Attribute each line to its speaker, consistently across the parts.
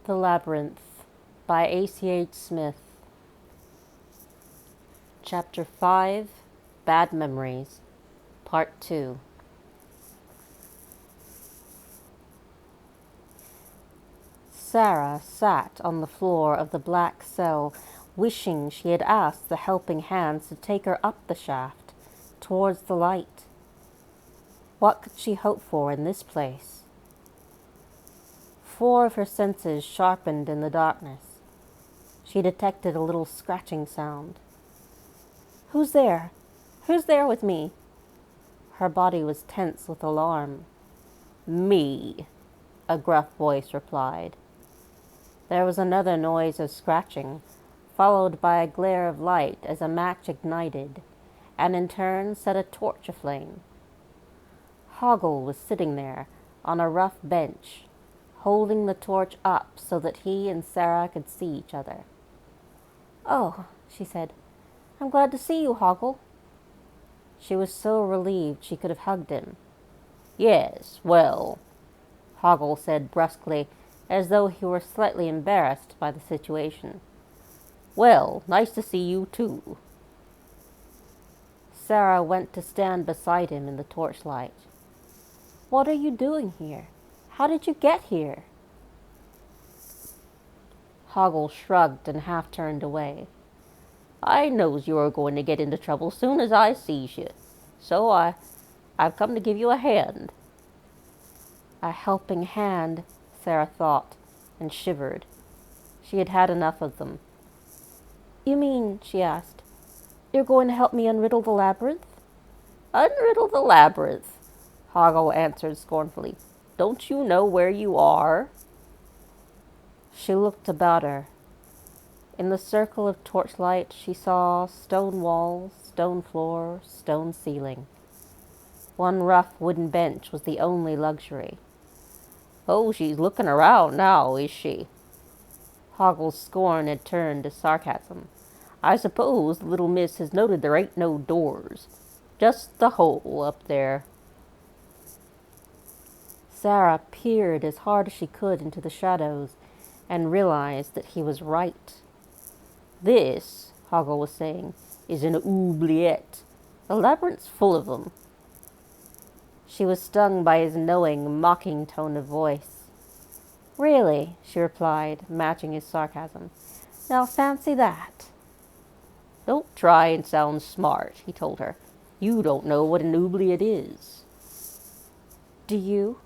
Speaker 1: The Labyrinth by ACH Smith. Chapter 5, Bad Memories, Part 2. Sarah sat on the floor of the black cell, wishing she had asked the helping hands to take her up the shaft, towards the light. What could she hope for in this place? 4 of her senses sharpened in the darkness. She detected a little scratching sound. "Who's there? Who's there with me?" Her body was tense with alarm. "Me," a gruff voice replied. There was another noise of scratching, followed by a glare of light as a match ignited, and in turn set a torch aflame. Hoggle was sitting there on a rough bench, holding the torch up so that he and Sarah could see each other. "Oh," she said, "I'm glad to see you, Hoggle." She was so relieved she could have hugged him. "Yes, well," Hoggle said brusquely, as though he were slightly embarrassed by the situation. "Well, nice to see you, too." Sarah went to stand beside him in the torchlight. "What are you doing here? How did you get here?" Hoggle shrugged and half turned away. "I knows you are going to get into trouble soon as I sees you, so I've come to give you a hand." A helping hand, Sarah thought, and shivered. She had had enough of them. "You mean," she asked, "you're going to help me unriddle the labyrinth?" "Unriddle the labyrinth," Hoggle answered scornfully. "Don't you know where you are?" She looked about her. In the circle of torchlight she saw stone walls, stone floor, stone ceiling. One rough wooden bench was the only luxury. "Oh, she's looking around now, is she?" Hoggle's scorn had turned to sarcasm. "I suppose the little miss has noted there ain't no doors. Just the hole up there." Sarah peered as hard as she could into the shadows and realized that he was right. "This," Hoggle was saying, "is an oubliette. The labyrinth's full of them." She was stung by his knowing, mocking tone of voice. "Really?" she replied, matching his sarcasm. "Now fancy that." "Don't try and sound smart," he told her. "You don't know what an oubliette is." "Do you?"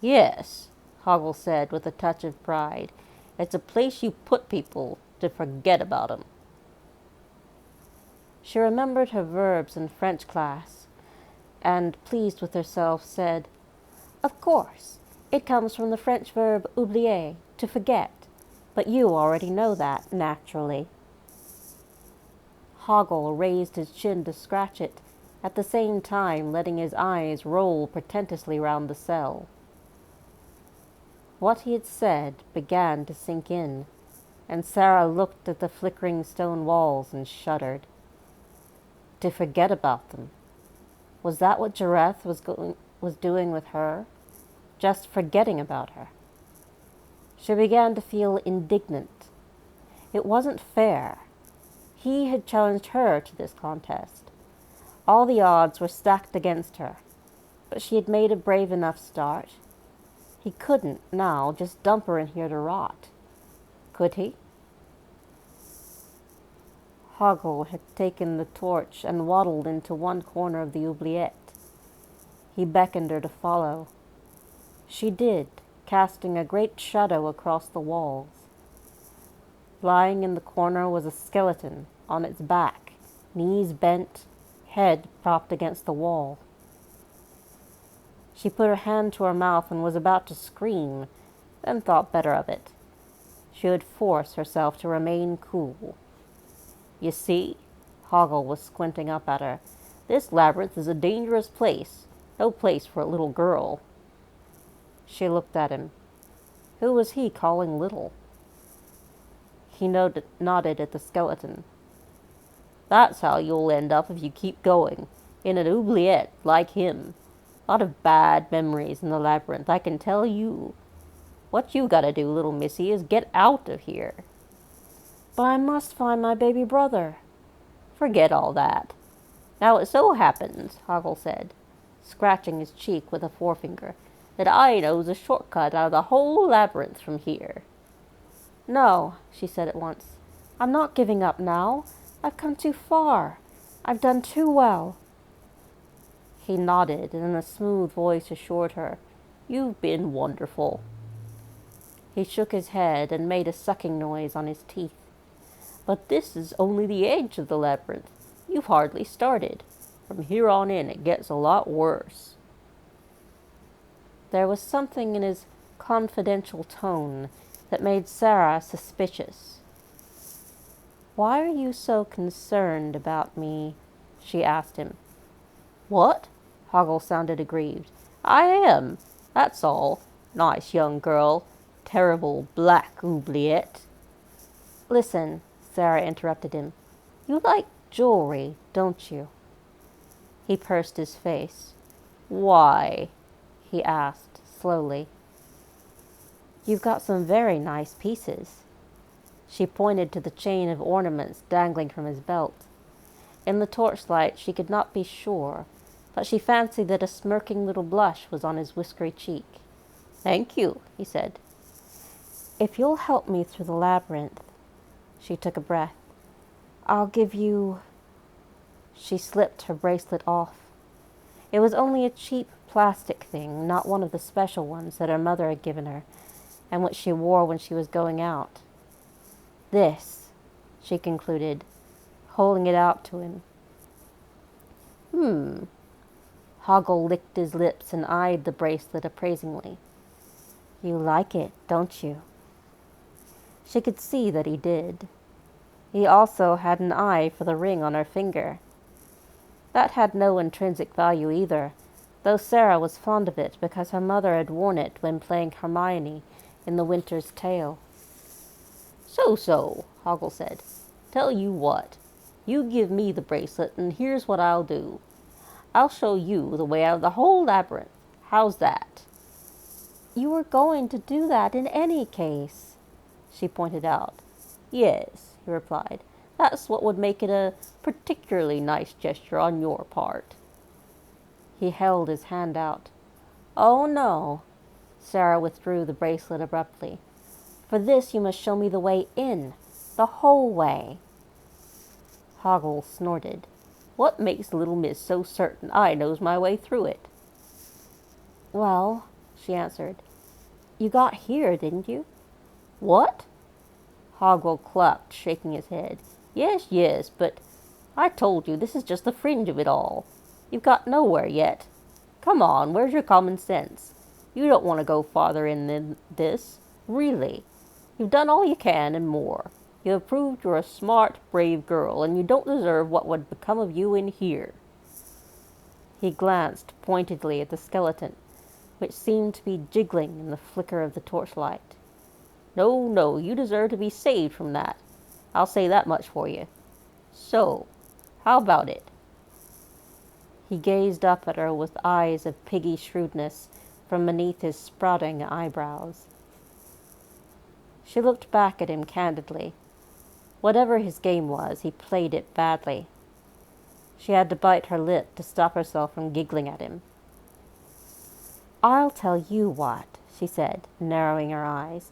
Speaker 1: "Yes," Hoggle said with a touch of pride. "It's a place you put people to forget about 'em." She remembered her verbs in French class, and, pleased with herself, said, "Of course, it comes from the French verb oublier, to forget, but you already know that, naturally." Hoggle raised his chin to scratch it, at the same time letting his eyes roll portentously round the cell. What he had said began to sink in, and Sarah looked at the flickering stone walls and shuddered. To forget about them. Was that what Jareth was doing with her? Just forgetting about her. She began to feel indignant. It wasn't fair. He had challenged her to this contest. All the odds were stacked against her, but she had made a brave enough start. He couldn't, now, just dump her in here to rot. Could he? Hoggle had taken the torch and waddled into one corner of the oubliette. He beckoned her to follow. She did, casting a great shadow across the walls. Lying in the corner was a skeleton, on its back, knees bent, head propped against the wall. She put her hand to her mouth and was about to scream, then thought better of it. She would force herself to remain cool. "You see," Hoggle was squinting up at her, "this labyrinth is a dangerous place. No place for a little girl." She looked at him. Who was he calling little? He nodded at the skeleton. "That's how you'll end up if you keep going, in an oubliette like him. A lot of bad memories in the labyrinth, I can tell you. What you gotta do, little missy, is get out of here.
Speaker 2: But I must find my baby brother.
Speaker 1: Forget all that. Now it so happens, Hoggle said, scratching his cheek with a forefinger, that I knows a shortcut out of the whole labyrinth from here.
Speaker 2: No, she said at once. I'm not giving up now. I've come too far. I've done too well.
Speaker 1: He nodded, and in a smooth voice assured her, You've been wonderful. He shook his head and made a sucking noise on his teeth. But this is only the edge of the labyrinth. You've hardly started. From here on in, it gets a lot worse. There was something in his confidential tone that made Sarah suspicious. Why are you so concerned about me? She asked him. What? Hoggle sounded aggrieved. I am. That's all. Nice young girl. Terrible black oubliette.
Speaker 2: Listen, Sarah interrupted him. You like jewelry, don't you?
Speaker 1: He pursed his face. Why? He asked slowly.
Speaker 2: You've got some very nice pieces. She pointed to the chain of ornaments dangling from his belt. In the torchlight she could not be sure, but she fancied that a smirking little blush was on his whiskery cheek.
Speaker 1: Thank you, he said.
Speaker 2: If you'll help me through the labyrinth, she took a breath, I'll give you... She slipped her bracelet off. It was only a cheap plastic thing, not one of the special ones that her mother had given her, and which she wore when she was going out. This, she concluded, holding it out to him. Hoggle licked his lips and eyed the bracelet appraisingly. You like it, don't you? She could see that he did. He also had an eye for the ring on her finger. That had no intrinsic value either, though Sarah was fond of it because her mother had worn it when playing Hermione in The Winter's Tale. So, Hoggle said. Tell you what. You give me the bracelet, and here's what I'll do. I'll show you the way out of the whole labyrinth. How's that? You were going to do that in any case, she pointed out.
Speaker 1: Yes, he replied. That's what would make it a particularly nice gesture on your part.
Speaker 2: He held his hand out. Oh, no. Sarah withdrew the bracelet abruptly. For this you must show me the way in, the whole way.
Speaker 1: Hoggle snorted. What makes little miss so certain I knows my way through it?
Speaker 2: Well, she answered, you got here, didn't you?
Speaker 1: What? Hoggle clucked, shaking his head. Yes, but I told you this is just the fringe of it all. You've got nowhere yet. Come on, where's your common sense? You don't want to go farther in than this, really. You've done all you can and more. You have proved you're a smart, brave girl, and you don't deserve what would become of you in here.
Speaker 2: He glanced pointedly at the skeleton, which seemed to be jiggling in the flicker of the torchlight.
Speaker 1: No, you deserve to be saved from that. I'll say that much for you. So, how about it?
Speaker 2: He gazed up at her with eyes of piggy shrewdness from beneath his sprouting eyebrows. She looked back at him candidly. Whatever his game was, he played it badly. She had to bite her lip to stop herself from giggling at him. I'll tell you what, she said, narrowing her eyes.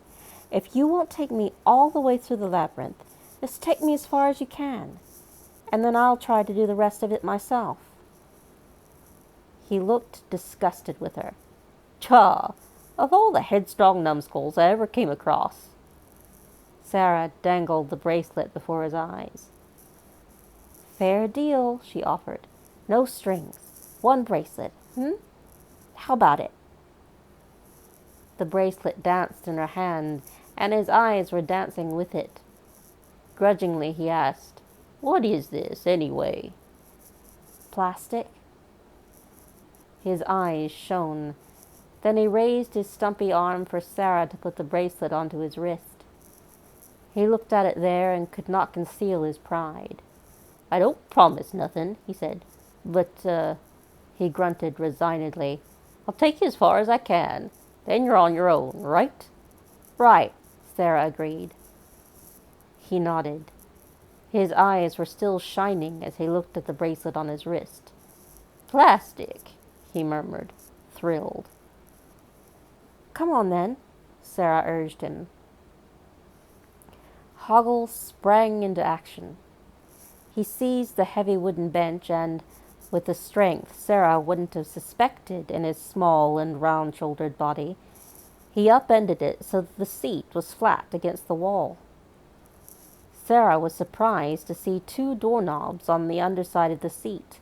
Speaker 2: If you won't take me all the way through the labyrinth, just take me as far as you can, and then I'll try to do the rest of it myself. He looked disgusted with her.
Speaker 1: Pshaw! Of all the headstrong numbskulls I ever came across.
Speaker 2: Sarah dangled the bracelet before his eyes. Fair deal, she offered. No strings. One bracelet, How about it? The bracelet danced in her hand, and his eyes were dancing with it. Grudgingly he asked, What is this, anyway? Plastic? His eyes shone. Then he raised his stumpy arm for Sarah to put the bracelet onto his wrist. He looked at it there and could not conceal his pride. I don't promise nothing, he said, but, he grunted resignedly, I'll take you as far as I can. Then you're on your own, right? Right, Sarah agreed. He nodded. His eyes were still shining as he looked at the bracelet on his wrist. Plastic, he murmured, thrilled. Come on, then, Sarah urged him. Hoggle sprang into action. He seized the heavy wooden bench and, with a strength Sarah wouldn't have suspected in his small and round-shouldered body, he upended it so that the seat was flat against the wall. Sarah was surprised to see 2 doorknobs on the underside of the seat,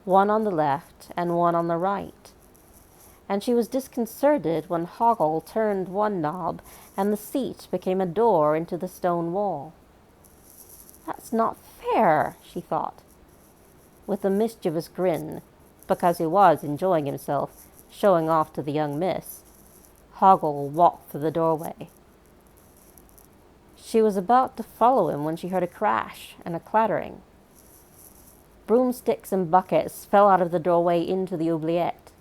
Speaker 2: one on the left and one on the right, and she was disconcerted when Hoggle turned one knob and the seat became a door into the stone wall. That's not fair, she thought. With a mischievous grin, because he was enjoying himself, showing off to the young miss, Hoggle walked through the doorway. She was about to follow him when she heard a crash and a clattering. Broomsticks and buckets fell out of the doorway into the oubliette.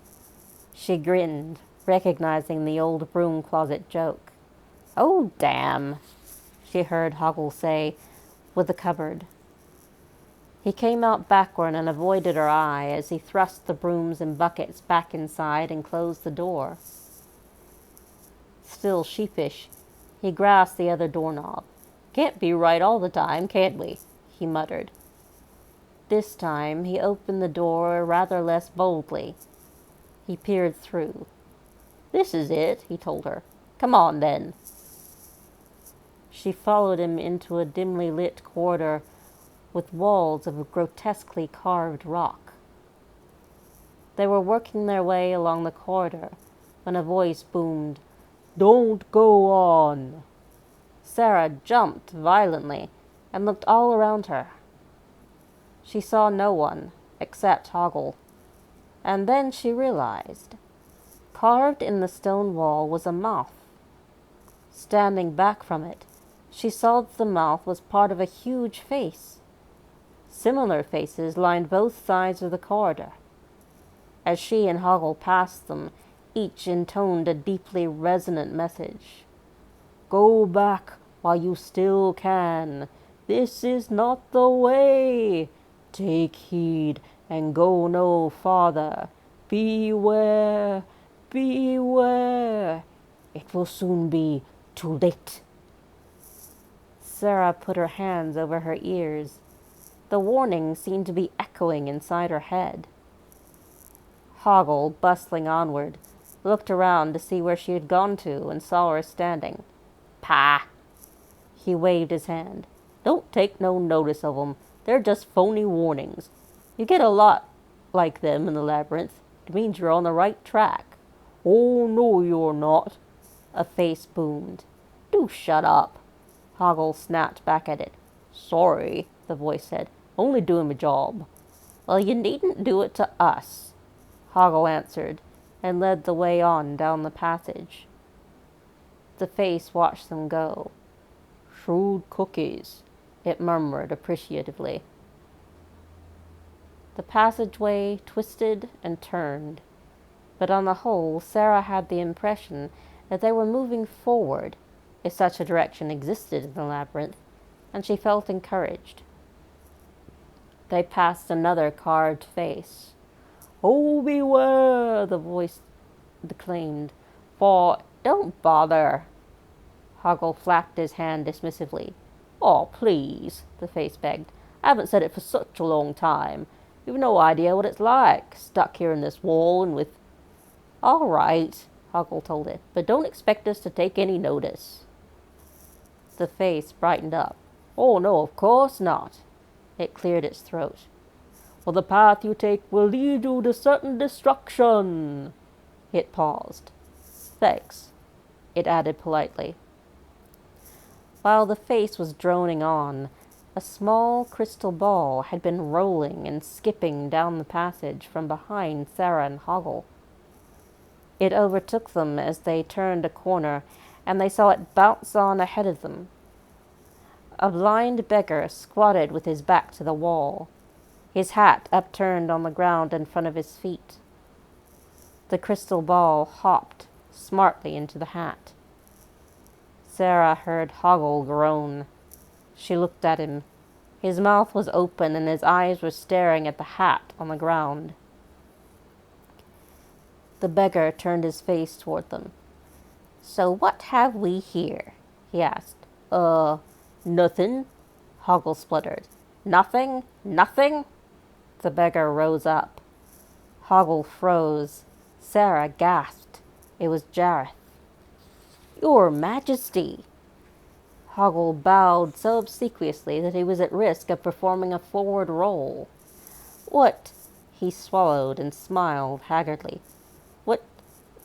Speaker 2: She grinned, recognizing the old broom closet joke. Oh, damn, she heard Hoggle say, with the cupboard. He came out backward and avoided her eye as he thrust the brooms and buckets back inside and closed the door. Still sheepish, he grasped the other doorknob. Can't be right all the time, can we? He muttered. This time he opened the door rather less boldly. He peered through. This is it, he told her. Come on, then. She followed him into a dimly lit corridor with walls of grotesquely carved rock. They were working their way along the corridor when a voice boomed, Don't go on. Sarah jumped violently and looked all around her. She saw no one except Hoggle, and then she realized. Carved in the stone wall was a mouth. Standing back from it, she saw that the mouth was part of a huge face. Similar faces lined both sides of the corridor. As she and Hoggle passed them, each intoned a deeply resonant message. Go back while you still can. This is not the way. Take heed and go no farther. Beware, beware. It will soon be too late. Sarah put her hands over her ears. The warning seemed to be echoing inside her head. Hoggle, bustling onward, looked around to see where she had gone to and saw her standing. Pah! He waved his hand. Don't take no notice of 'em. They're just phony warnings. You get a lot like them in the Labyrinth. It means you're on the right track. Oh, no, you're not, a face boomed. Do shut up. Hoggle snapped back at it. Sorry, the voice said. Only doing my job. Well, you needn't do it to us, Hoggle answered, and led the way on down the passage. The face watched them go. Shrewd cookies, it murmured appreciatively. The passageway twisted and turned, but on the whole, Sarah had the impression that they were moving forward, if such a direction existed in the labyrinth, and she felt encouraged. They passed another carved face. Oh, beware, the voice declaimed. For don't bother. Hoggle flapped his hand dismissively. Oh, please, the face begged. I haven't said it for such a long time. You've no idea what it's like, stuck here in this wall and with... All right, Hoggle told it, but don't expect us to take any notice. The face brightened up. Oh, no, of course not. It cleared its throat. Well, the path you take will lead you to certain destruction. It paused. Thanks, it added politely. While the face was droning on, a small crystal ball had been rolling and skipping down the passage from behind Sarah and Hoggle. It overtook them as they turned a corner, and they saw it bounce on ahead of them. A blind beggar squatted with his back to the wall, his hat upturned on the ground in front of his feet. The crystal ball hopped smartly into the hat. Sarah heard Hoggle groan. She looked at him. His mouth was open and his eyes were staring at the hat on the ground. The beggar turned his face toward them.
Speaker 1: So what have we here? He asked.
Speaker 2: Nothing, Hoggle spluttered.
Speaker 1: Nothing? Nothing?
Speaker 2: The beggar rose up. Hoggle froze. Sarah gasped. It was Jareth.
Speaker 1: Your Majesty!
Speaker 2: Hoggle bowed so obsequiously that he was at risk of performing a forward roll.
Speaker 1: What?
Speaker 2: He swallowed and smiled haggardly.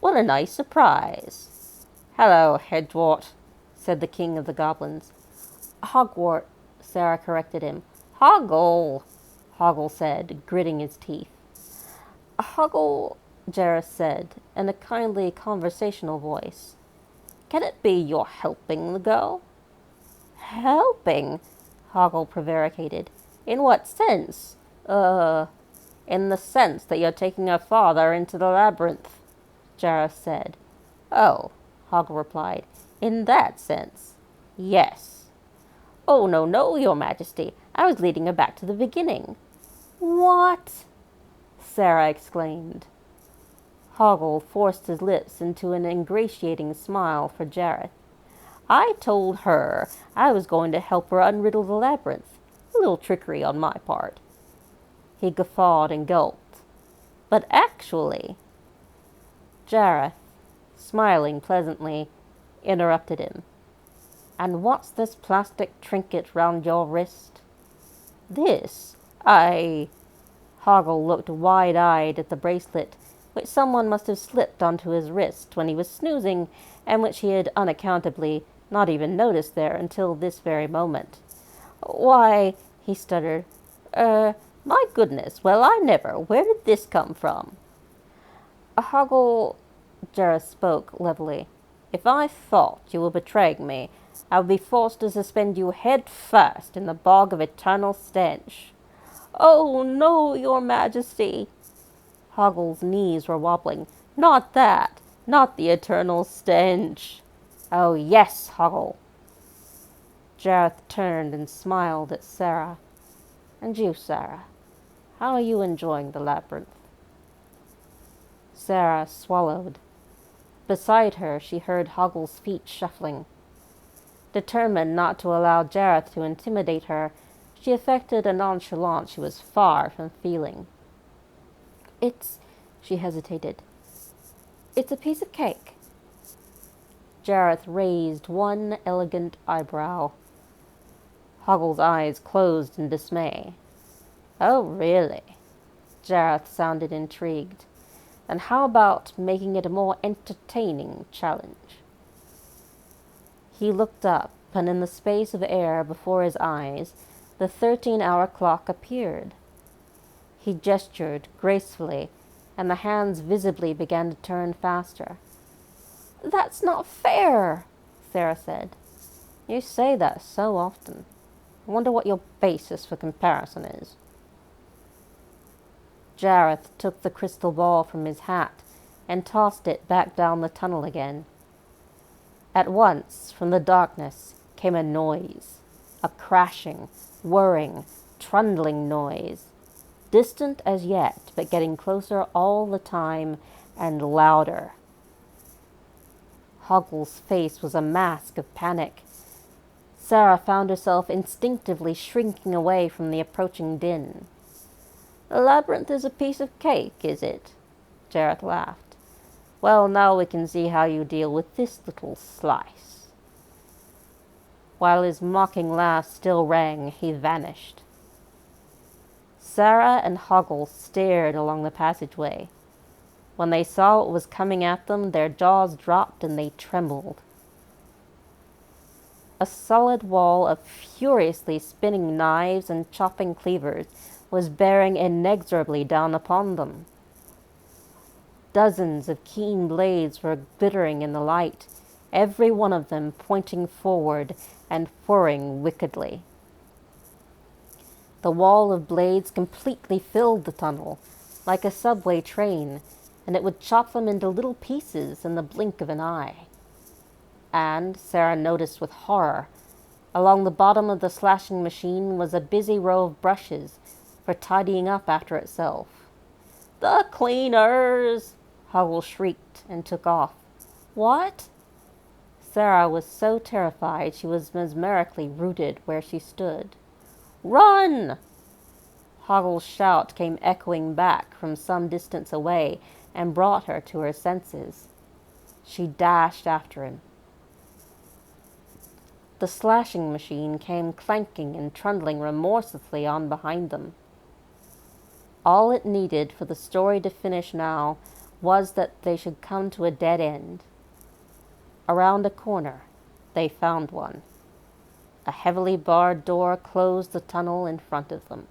Speaker 1: What a nice surprise.
Speaker 2: Hello, Hedgewort, said the king of the goblins.
Speaker 1: Hogwart,
Speaker 2: Sarah corrected him.
Speaker 1: Hoggle,
Speaker 2: Hoggle said, gritting his teeth.
Speaker 1: Hoggle,
Speaker 2: Jareth said, in a kindly conversational voice.
Speaker 1: Can it be you're helping the girl?
Speaker 2: Helping? Hoggle prevaricated.
Speaker 1: In what sense?
Speaker 2: In the sense that you're taking her father into the labyrinth, Jareth said.
Speaker 1: Oh,
Speaker 2: Hoggle replied.
Speaker 1: In that sense?
Speaker 2: Yes.
Speaker 1: Oh, no, your Majesty. I was leading her back to the beginning.
Speaker 2: What? Sarah exclaimed. Hoggle forced his lips into an ingratiating smile for Jareth.
Speaker 1: I told her I was going to help her unriddle the labyrinth. A little trickery on my part.
Speaker 2: He guffawed and gulped.
Speaker 1: But actually,
Speaker 2: Jareth, smiling pleasantly, interrupted him. And what's this plastic trinket round your wrist?
Speaker 1: This,
Speaker 2: Hoggle looked wide-eyed at the bracelet, which someone must have slipped onto his wrist when he was snoozing, and which he had unaccountably not even noticed there until this very moment.
Speaker 1: Why, he stuttered, my goodness, well, I never. Where did this come from?
Speaker 2: Hoggle, Jareth spoke levelly. If I thought you were betraying me, I would be forced to suspend you head first in the bog of eternal stench.
Speaker 1: Oh, no, your Majesty.
Speaker 2: Hoggle's knees were wobbling.
Speaker 1: Not that. Not the eternal stench.
Speaker 2: Oh, yes, Hoggle. Jareth turned and smiled at Sarah. And you, Sarah, how are you enjoying the labyrinth? Sarah swallowed. Beside her, she heard Hoggle's feet shuffling. Determined not to allow Jareth to intimidate her, she affected a nonchalance she was far from feeling. She hesitated. It's a piece of cake. Jareth raised one elegant eyebrow. Hoggle's eyes closed in dismay.
Speaker 1: Oh, really?
Speaker 2: Jareth sounded intrigued. And how about making it a more entertaining challenge? He looked up, and in the space of air before his eyes, the 13-hour clock appeared. He gestured gracefully, and the hands visibly began to turn faster.
Speaker 1: That's not fair, Sarah said.
Speaker 2: You say that so often. I wonder what your basis for comparison is. Jareth took the crystal ball from his hat and tossed it back down the tunnel again. At once, from the darkness, came a noise, a crashing, whirring, trundling noise, distant as yet, but getting closer all the time and louder. Hoggle's face was a mask of panic. Sarah found herself instinctively shrinking away from the approaching din.
Speaker 1: The labyrinth is a piece of cake, is it?
Speaker 2: Jareth laughed. Well, now we can see how you deal with this little slice. While his mocking laugh still rang, he vanished. Sarah and Hoggle stared along the passageway. When they saw what was coming at them, their jaws dropped and they trembled. A solid wall of furiously spinning knives and chopping cleavers was bearing inexorably down upon them. Dozens of keen blades were glittering in the light, every one of them pointing forward and whirring wickedly. The wall of blades completely filled the tunnel, like a subway train, and it would chop them into little pieces in the blink of an eye. And, Sarah noticed with horror, along the bottom of the slashing machine was a busy row of brushes for tidying up after itself.
Speaker 1: "The cleaners!"
Speaker 2: Hoggle shrieked and took off. What? Sarah was so terrified she was mesmerically rooted where she stood.
Speaker 1: "Run!"
Speaker 2: Hoggle's shout came echoing back from some distance away and brought her to her senses. She dashed after him. The slashing machine came clanking and trundling remorselessly on behind them. All it needed for the story to finish now was that they should come to a dead end. Around a corner, they found one. A heavily barred door closed the tunnel in front of them.